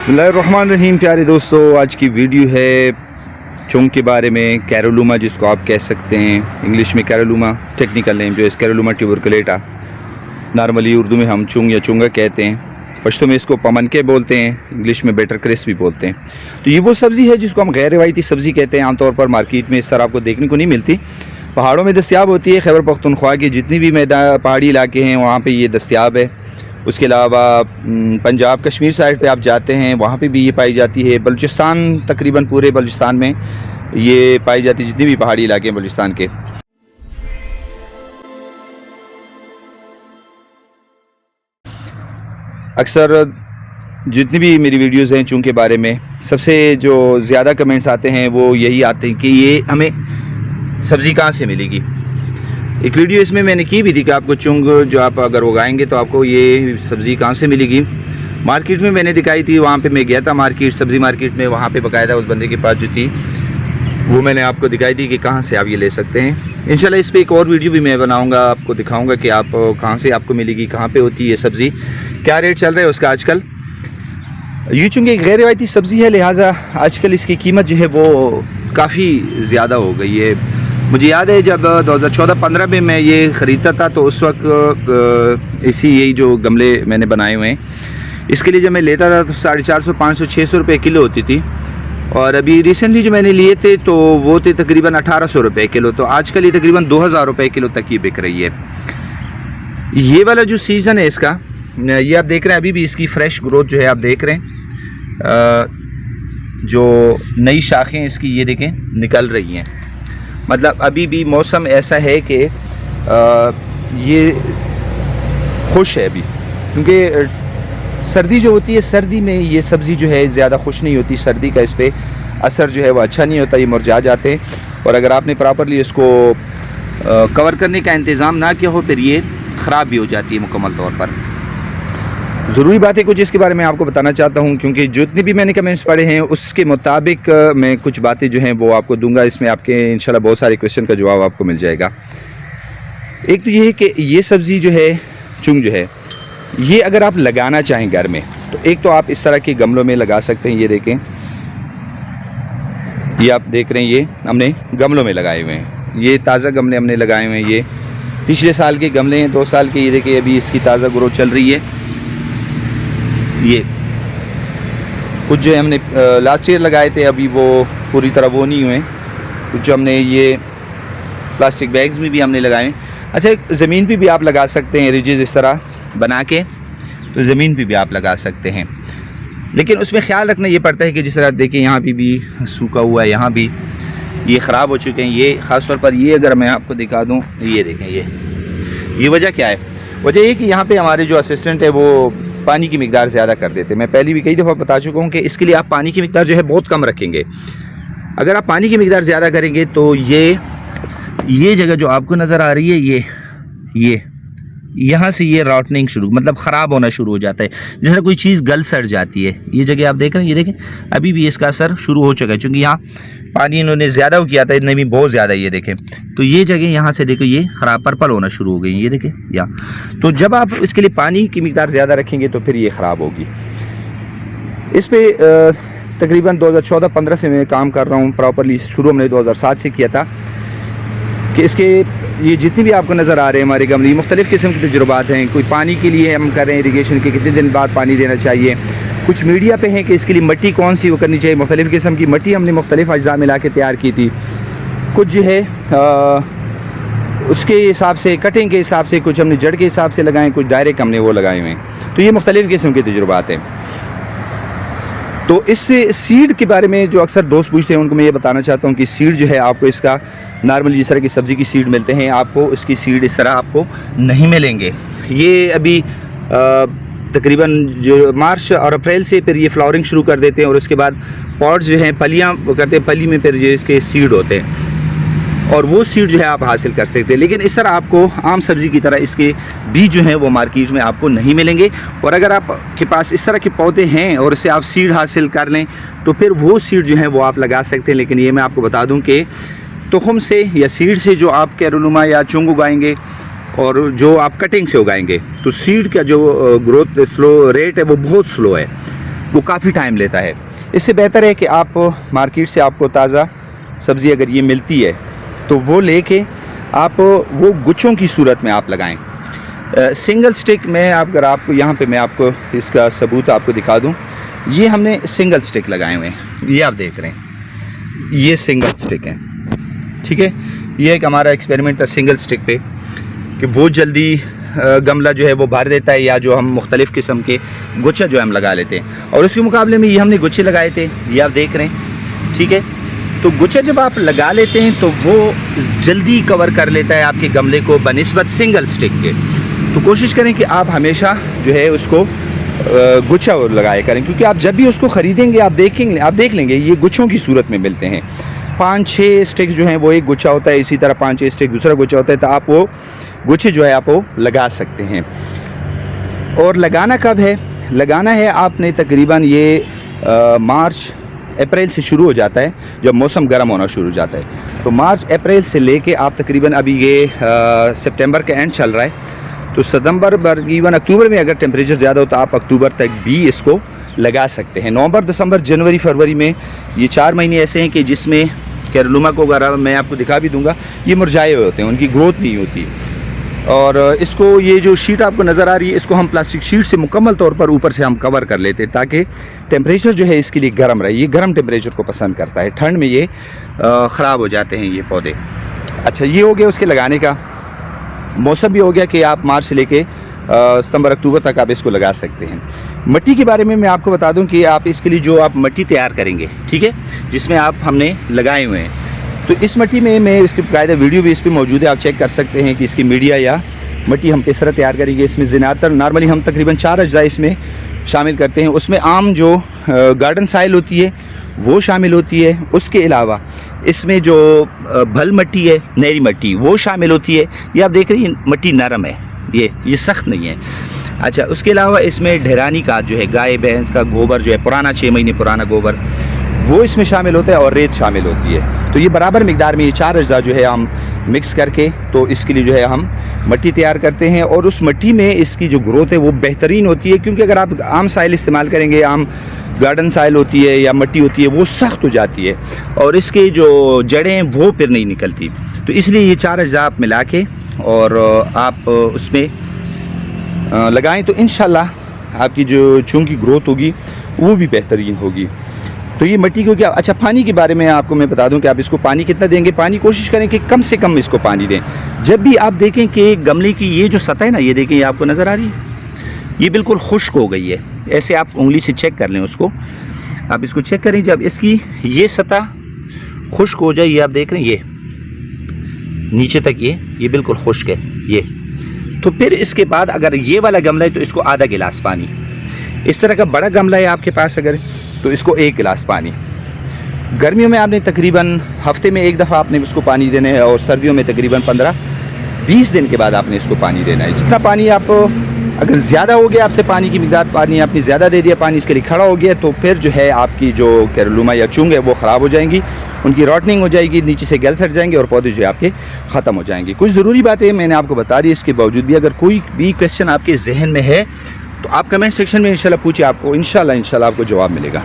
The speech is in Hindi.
बिस्मिल्लाहिर्रहमानिर्रहीम। प्यारे दोस्तों, आज की वीडियो है चुंग के बारे में। कैरोलुमा जिसको आप कह सकते हैं, इंग्लिश में कैरोलुमा, टेक्निकल नेम जो है कैरोलुमा ट्यूबरकुलेटा। नॉर्मली उर्दू में हम चुंग या चुंगा कहते हैं, पश्तो में इसको पमनके बोलते हैं, इंग्लिश में बेटर क्रिस भी बोलते हैं। तो ये वो सब्ज़ी है जिसको हम गैर रिवायती सब्ज़ी कहते हैं। आमतौर पर मार्केट में इस तरह आपको देखने को नहीं मिलती, पहाड़ों में दस्तियाब होती है। खैबर पख्तूनख्वा के जितनी भी पहाड़ी इलाके हैं वहाँ पर ये दस्तियाब है। उसके अलावा पंजाब कश्मीर साइड पे आप जाते हैं वहाँ पे भी ये पाई जाती है। बलूचिस्तान, तकरीबन पूरे बलूचिस्तान में ये पाई जाती है, जितने भी पहाड़ी इलाके हैं बलूचिस्तान के। अक्सर जितनी भी मेरी वीडियोज़ हैं चुंग के बारे में, सबसे जो ज़्यादा कमेंट्स आते हैं वो यही आते हैं कि ये हमें सब्ज़ी कहाँ से मिलेगी। एक वीडियो इसमें मैंने की भी थी कि आपको चुंग जो आप अगर उगाएंगे तो आपको ये सब्ज़ी कहाँ से मिलेगी। मार्केट में मैंने दिखाई थी, वहाँ पे मैं गया था मार्केट, सब्ज़ी मार्केट में, वहाँ पे बकायदा उस बंदे के पास जो थी वो मैंने आपको दिखाई थी कि कहाँ से आप ये ले सकते हैं। इंशाल्लाह इस पर एक और वीडियो भी मैं बनाऊँगा, आपको दिखाऊँगा कि आप कहाँ से आपको मिलेगी, कहाँ पर होती है ये सब्ज़ी, क्या रेट चल रहा है उसका आजकल। ये चूँकि एक गैर रिवायती सब्ज़ी है, लिहाजा आजकल इसकी कीमत जो है वो काफ़ी ज़्यादा हो गई है। मुझे याद है जब 2014-15 में मैं ये ख़रीदता था तो उस वक्त यही जो गमले मैंने बनाए हुए हैं, इसके लिए जब मैं लेता था तो 450, 500, 600 रुपये किलो होती थी। और अभी रिसेंटली जो मैंने लिए थे तो वो थे तकरीबन 1800 रुपये किलो। तो आजकल ये तकरीबन 2000 रुपये किलो तक ये बिक रही है। ये वाला जो सीज़न है इसका, ये आप देख रहे हैं, अभी भी इसकी फ़्रेश ग्रोथ जो है आप देख रहे हैं। जो नई शाखें इसकी ये देखें निकल रही हैं। मतलब अभी भी मौसम ऐसा है कि ये खुश है अभी, क्योंकि सर्दी जो होती है, सर्दी में ये सब्ज़ी जो है ज़्यादा खुश नहीं होती। सर्दी का इस पर असर जो है वो अच्छा नहीं होता, ये मुरझा जाते हैं। और अगर आपने प्रॉपरली इसको कवर करने का इंतज़ाम ना किया हो फिर ये ख़राब भी हो जाती है मुकम्मल तौर पर। ज़रूरी बात है कुछ इसके बारे में आपको बताना चाहता हूं, क्योंकि जितने भी मैंने कमेंट्स पढ़े हैं उसके मुताबिक मैं कुछ बातें जो हैं वो आपको दूंगा। इसमें आपके इंशाल्लाह बहुत सारे क्वेश्चन का जवाब आपको मिल जाएगा। एक तो ये है कि ये सब्ज़ी जो है चुंग जो है, ये अगर आप लगाना चाहें घर में तो एक तो आप इस तरह के गमलों में लगा सकते हैं। ये देखें, ये आप देख रहे हैं, ये हमने गमलों में लगाए हुए हैं। ये ताज़ा गमले हमने लगाए हुए हैं, ये पिछले साल के गमले हैं, 2 साल के। ये देखिए अभी इसकी ताज़ा ग्रोथ चल रही है। ये कुछ जो हमने लास्ट ईयर लगाए थे, अभी वो पूरी तरह वो नहीं हुए। कुछ जो हमने ये प्लास्टिक बैग्स में भी हमने लगाए हैं। अच्छा, ज़मीन पे भी आप लगा सकते हैं, रिजेस इस तरह बना के, तो ज़मीन पे भी आप लगा सकते हैं। लेकिन उसमें ख्याल रखना ये पड़ता है कि जिस तरह देखिए यहाँ पे भी सूखा हुआ है, यहाँ भी ये ख़राब हो चुके हैं। ये ख़ास तौर पर ये अगर मैं आपको दिखा दूँ, ये देखें, ये वजह क्या है। वजह ये कि यहाँ पर हमारे जो असिस्टेंट है वो पानी की मिकदार ज़्यादा कर देते हैं। मैं पहले भी कई दफ़ा बता चुका हूँ कि इसके लिए आप पानी की मिकदार जो है बहुत कम रखेंगे। अगर आप पानी की मिकदार ज़्यादा करेंगे तो ये जगह जो आपको नज़र आ रही है, ये यहाँ से ये रॉटनिंग शुरू, मतलब ख़राब होना शुरू हो जाता है, जैसे कोई चीज़ गल सड़ जाती है। ये जगह आप देख रहे हैं, ये देखें अभी भी इसका असर शुरू हो चुका है, क्योंकि यहाँ पानी इन्होंने ज़्यादा किया था, नमी बहुत ज़्यादा। ये देखें तो ये जगह यहाँ से देखो ये ख़राब पर्पल होना शुरू हो गई, ये देखें यहाँ। तो जब आप इसके लिए पानी की मिकदार ज़्यादा रखेंगे तो फिर ये ख़राब होगी। इस पर तकरीबन 2014-15 से मैं काम कर रहा हूँ प्रॉपरली। शुरू हमने 2007 से किया था कि इसके ये जितनी भी आपको नज़र आ रहे हैं हमारे गमले, मुख्तलिफ़ किस्म के तजुर्बात हैं। कोई पानी के लिए हम कर रहे हैं, इरीगेशन के कितने दिन बाद पानी देना चाहिए। कुछ मीडिया पे हैं कि इसके लिए मिट्टी कौन सी वो करनी चाहिए। मुख्तलिफ़ किस्म की मिट्टी हमने मुख्तलिफ़ अज्जा मिला के तैयार की थी। कुछ जो है उसके हिसाब से, कटिंग के हिसाब से, कुछ हमने जड़ के हिसाब से लगाएं, कुछ डायरेक्ट हमने वो लगाए हुए हैं। तो ये मुख्तलिफ़ किस्म के तजुर्बात हैं। तो इससे सीड के बारे में जो अक्सर दोस्त पूछते हैं उनको मैं ये बताना चाहता हूँ कि सीड जो है आपको इसका नॉर्मली जिस तरह की सब्ज़ी की सीड मिलते हैं, आपको इसकी सीड इस तरह आपको नहीं मिलेंगे। ये अभी तकरीबन जो मार्च और अप्रैल से फिर ये फ्लावरिंग शुरू कर देते हैं, और उसके बाद पॉट्स जो हैं पलियाँ करते हैं, पली में फिर ये इसके सीड होते हैं, और वो सीड जो है आप हासिल कर सकते हैं। लेकिन इस तरह आपको आम सब्ज़ी की तरह इसके बीज जो हैं वो मार्केट में आपको नहीं मिलेंगे। और अगर आपके पास इस तरह के पौधे हैं और इससे आप सीड हासिल कर लें तो फिर वो सीड जो है वो आप लगा सकते हैं। लेकिन ये मैं आपको बता दूं कि तुखम से या सीड से जो आप कैरोलुमा या चुंग उगाएंगे और जो आप कटिंग से उगाएंगे तो सीड का जो ग्रोथ स्लो रेट है वो बहुत स्लो है। वो काफ़ी टाइम लेता है। इससे बेहतर है कि आप मार्केट से आपको ताज़ा सब्ज़ी अगर ये मिलती है तो वो लेके आप वो गुच्छों की सूरत में आप लगाएं। सिंगल स्टिक में अगर आपको यहाँ पे मैं आपको इसका सबूत आपको दिखा दूँ, ये हमने सिंगल स्टिक लगाए हुए हैं, ये आप देख रहे हैं, ये सिंगल स्टिक है, ठीक है। ये एक हमारा एक्सपेरिमेंट था सिंगल स्टिक पे कि वो जल्दी गमला जो है वो भर देता है, या जो हम मुख्तलिफ़ किस्म के गुच्छे जो हम लगा लेते हैं, और उसके मुकाबले में ये हमने गुच्छे लगाए थे, ये आप देख रहे हैं, ठीक है। तो गुच्छे जब आप लगा लेते हैं तो वो जल्दी कवर कर लेता है आपके गमले को बनिस्बत सिंगल स्टिक के। तो कोशिश करें कि आप हमेशा जो है उसको गुच्छा लगाया करें, क्योंकि आप जब भी उसको ख़रीदेंगे आप देख लेंगे ये गुच्छों की सूरत में मिलते हैं। 5-6 स्टिक जो हैं वो एक गुच्छा होता है, इसी तरह 5-6 स्टिक दूसरा गुच्छा होता है। तो आप वो गुच्छे जो है आप वो लगा सकते हैं। और लगाना कब है? लगाना है आपने तकरीबन ये मार्च अप्रैल से शुरू हो जाता है, जब मौसम गर्म होना शुरू हो जाता है। तो मार्च अप्रैल से लेके आप तकरीबन अभी ये सितंबर का एंड चल रहा है, तो सितंबर तकरीबन अक्टूबर में अगर टेम्परेचर ज़्यादा हो तो आप अक्टूबर तक भी इसको लगा सकते हैं। नवंबर, दिसंबर, जनवरी, फरवरी में ये 4 महीने ऐसे हैं कि जिसमें कैरलुमा को अगर मैं आपको दिखा भी दूंगा, ये मुरझाए हुए होते हैं, उनकी ग्रोथ नहीं होती। और इसको ये जो शीट आपको नज़र आ रही है, इसको हम प्लास्टिक शीट से मुकम्मल तौर पर ऊपर से हम कवर कर लेते हैं, ताकि टेम्परेचर जो है इसके लिए गर्म रहे। ये गर्म टेम्परेचर को पसंद करता है, ठंड में ये ख़राब हो जाते हैं ये पौधे। अच्छा, ये हो गया उसके लगाने का। मौसम भी हो गया कि आप मार्च से लेके सितंबर अक्टूबर तक आप इसको लगा सकते हैं। मिट्टी के बारे में मैं आपको बता दूं कि आप इसके लिए जो आप मिट्टी तैयार करेंगे, ठीक है, जिसमें आप हमने लगाए हुए हैं, तो इस मिट्टी में मैं इसकी बाकायदा वीडियो भी इस पर मौजूद है, आप चेक कर सकते हैं कि इसकी मीडिया या मिट्टी हम किस तरह तैयार करेंगे। इसमें ज़्यादातर नॉर्मली हम तकरीबन 4 अज्जा इसमें शामिल करते हैं। उसमें आम जो गार्डन साइल होती है वो शामिल होती है, उसके अलावा इसमें जो भल मिट्टी है, नहरी मिट्टी, वो शामिल होती है। ये आप देख रही हैं मिट्टी नरम है, ये सख्त नहीं है। अच्छा, उसके अलावा इसमें ढेरानी का जो है, गाय भैंस का गोबर जो है, पुराना 6 महीने पुराना गोबर, वो इसमें शामिल होता है, और रेत शामिल होती है। तो ये बराबर मिकदार में ये 4 अज्जा जो है हम मिक्स करके तो इसके लिए जो है हम मिट्टी तैयार करते हैं। और उस मिट्टी में इसकी जो ग्रोथ है वो बेहतरीन होती है, क्योंकि अगर आप आम साइल इस्तेमाल करेंगे, आम गार्डन साइल होती है या मिट्टी होती है, वो सख्त हो जाती है और इसके जो जड़ें हैं वो फिर नहीं निकलती। तो इसलिए ये 4 अज्जा आप मिला के और आप उसमें लगाएं तो इंशाल्लाह आपकी जो चूँकि ग्रोथ होगी वो भी बेहतरीन होगी। तो ये मिट्टी को क्या। अच्छा, पानी के बारे में आपको मैं बता दूं कि आप इसको पानी कितना देंगे। पानी कोशिश करें कि कम से कम इसको पानी दें। जब भी आप देखें कि गमले की ये जो सतह है ना, ये देखें, ये आपको नज़र आ रही है, ये बिल्कुल खुश्क हो गई है। ऐसे आप उंगली से चेक कर लें उसको, आप इसको चेक करें, जब इसकी ये सतह खुश्क हो जाए, ये आप देख रहे हैं, ये नीचे तक ये बिल्कुल खुश्क है ये। तो फिर इसके बाद अगर ये वाला गमला है तो इसको आधा गिलास पानी। इस तरह का बड़ा गमला है आपके पास अगर, तो इसको 1 गिलास पानी। गर्मियों में आपने तकरीबन हफ्ते में 1 दफ़ा आपने उसको पानी देना है, और सर्दियों में तकरीबन 15-20 दिन के बाद आपने इसको पानी देना है। जितना पानी आप, अगर ज़्यादा हो गया आपसे पानी की मिकदार, पानी आपने ज़्यादा दे दिया, पानी इसके लिए खड़ा हो गया, तो फिर जो है आपकी जो कैरलुमा या चुंग है वो ख़राब हो जाएंगी, उनकी रॉटनिंग हो जाएगी, नीचे से गल सट जाएंगे और पौधे जो है आपके ख़त्म हो जाएंगे। कुछ ज़रूरी बातें मैंने आपको बता दी। इसके बावजूद भी अगर कोई भी क्वेश्चन आपके जहन में है तो आप कमेंट सेक्शन में इंशाल्लाह पूछिए, आपको इंशाल्लाह आपको जवाब मिलेगा।